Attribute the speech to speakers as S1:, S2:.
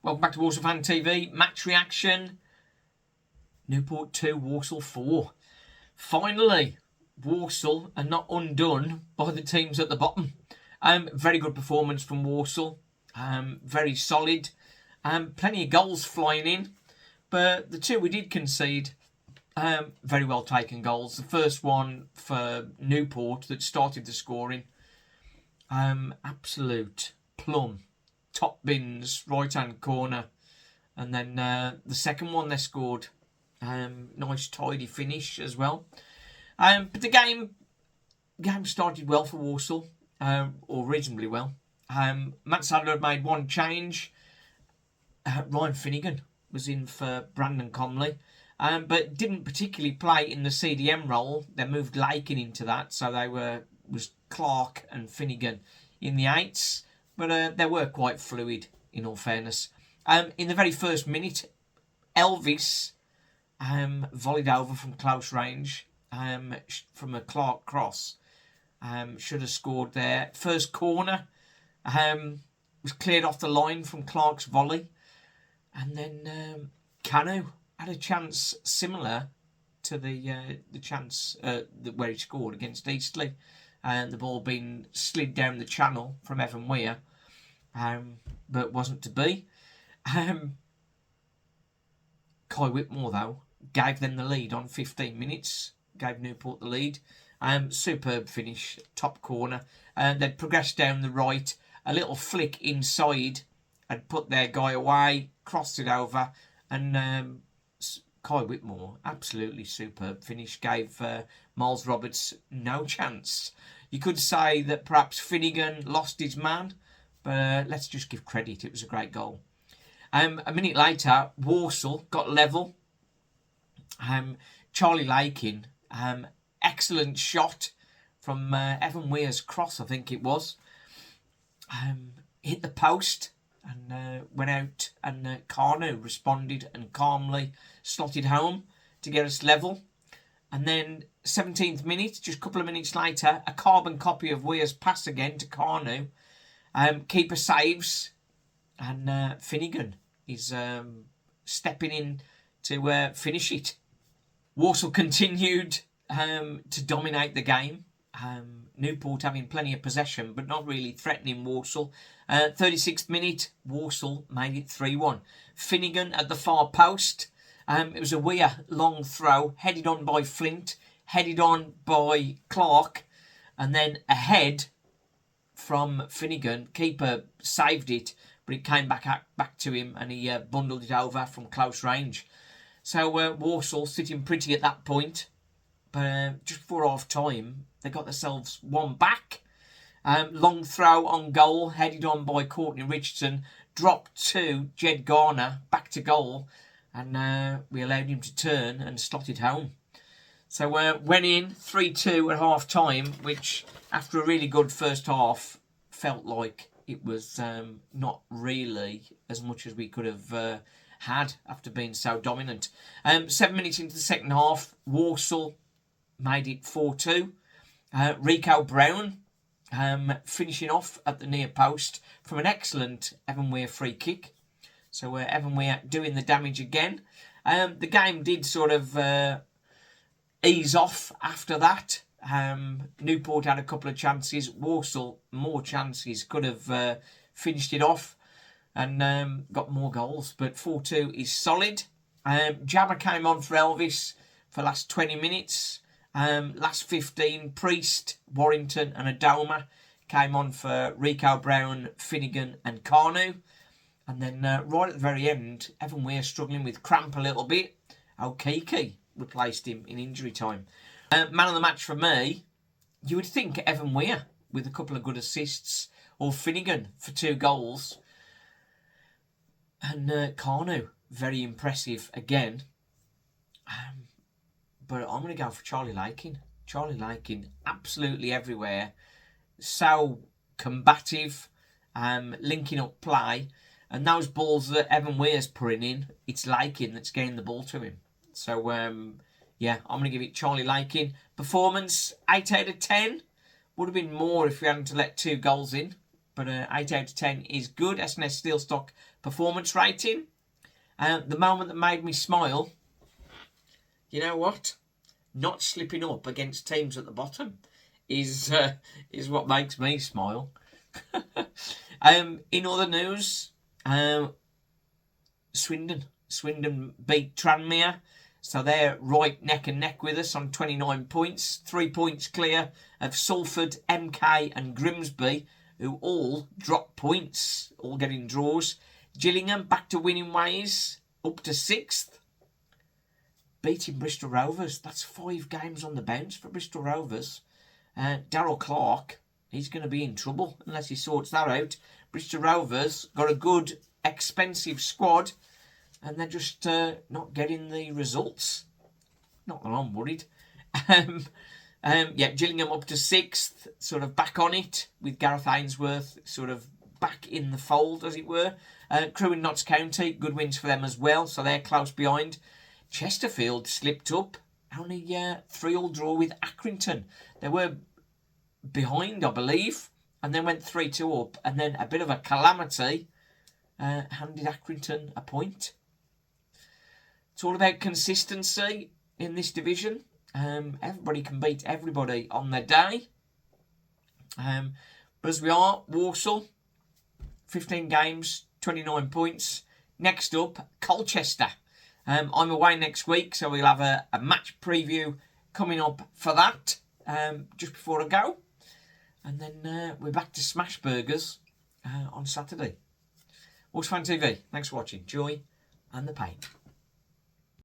S1: Welcome back to Walsall Fan TV. Match reaction. Newport 2, Walsall 4. Finally, Walsall are not undone by the teams at the bottom. Very good performance from Walsall. Very solid. Plenty of goals flying in. But the two we did concede, very well taken goals. The first one for Newport that started the scoring. Absolute plum. Top bins, right hand corner. And then the second one they scored. Nice tidy finish as well. But the game started well for Walsall, or reasonably well. Matt Sadler had made one change. Ryan Finnegan was in for Brandon Comley, but didn't particularly play in the CDM role. They moved Lakin into that, so was Clark and Finnegan in the eights, but they were quite fluid in all fairness. In the very first minute, Elvis volleyed over from close range from a Clark cross. Should have scored there. First corner was cleared off the line from Clark's volley. And then Canu had a chance similar to the chance where he scored against Eastleigh. The ball being slid down the channel from Evan Weir, but wasn't to be. Kai Whitmore, though, gave them the lead on 15 minutes. Gave Newport the lead. Superb finish, top corner. They'd progressed down the right. A little flick inside had put their guy away, crossed it over, and Kai Whitmore, absolutely superb finish, gave Miles Roberts no chance. You could say that perhaps Finnegan lost his man, but let's just give credit. It was a great goal. A minute later, Walsall got level. Charlie Lakin, excellent shot from Evan Weir's cross, I think it was. Hit the post and went out, and Carno responded and calmly slotted home to get us level. And then 17th minute, just a couple of minutes later, a carbon copy of Weir's pass again to Carno. Keeper saves, and Finnegan is stepping in to finish it. Walsall continued to dominate the game. Newport having plenty of possession, but not really threatening Walsall. 36th minute, Walsall made it 3-1. Finnegan at the far post. It was a Weir long throw, headed on by Flint, headed on by Clark, and then a head from Finnegan. Keeper saved it, but it came back to him, and he bundled it over from close range. So Walsall sitting pretty at that point. But just before half time, they got themselves one back. Long throw on goal, headed on by Courtney Richardson, dropped to Jed Garner, back to goal, and we allowed him to turn and slot it home. So went in 3-2 at half time, which after a really good first half felt like it was not really as much as we could have had after being so dominant. 7 minutes into the second half, Walsall made it 4-2. Rico Brown finishing off at the near post from an excellent Evan Weir free kick. So Evan Weir doing the damage again. The game did sort of ease off after that. Newport had a couple of chances. Walsall, more chances, could have finished it off and got more goals. But 4-2 is solid. Jabba came on for Elvis for the last 20 minutes. Last 15, Priest, Warrington and Adoma came on for Rico Brown, Finnegan and Carnu. And then right at the very end, Evan Weir struggling with cramp a little bit. Okiki replaced him in injury time. Man of the match for me, you would think Evan Weir with a couple of good assists, or Finnegan for 2 goals. And Carnu, very impressive again. But I'm going to go for Charlie Lakin. Charlie Lakin, absolutely everywhere. So combative, linking up play. And those balls that Evan Weir's putting in, it's Lakin that's getting the ball to him. So, yeah, I'm going to give it Charlie Lakin. Performance, 8 out of 10. Would have been more if we hadn't to let 2 goals in. but 8 out of 10 is good. S&S Steel Stock performance rating. The moment that made me smile, you know what? Not slipping up against teams at the bottom is what makes me smile. In other news, Swindon beat Tranmere, so they're right neck and neck with us on 29 points, 3 points clear of Salford, MK and Grimsby, who all dropped points, all getting draws. Gillingham back to winning ways, up to 6th. Beating Bristol Rovers. That's 5 games on the bounce for Bristol Rovers. Darryl Clark, he's going to be in trouble unless he sorts that out. Bristol Rovers got a good, expensive squad, and they're just not getting the results. Not that I'm worried. Gillingham up to 6th, sort of back on it, with Gareth Ainsworth sort of back in the fold, as it were. Crewe and Notts County, good wins for them as well, so they're close behind. Chesterfield slipped up, only 3-3 draw with Accrington. They were behind, I believe, and then went 3-2 up, and then a bit of a calamity handed Accrington a point. It's all about consistency in this division. Everybody can beat everybody on their day. But as we are, Walsall, 15 games, 29 points. Next up, Colchester. I'm away next week, so we'll have a match preview coming up for that just before I go. And then we're back to Smash Burgers on Saturday. Walsall Fan TV, thanks for watching. Joy and the pain.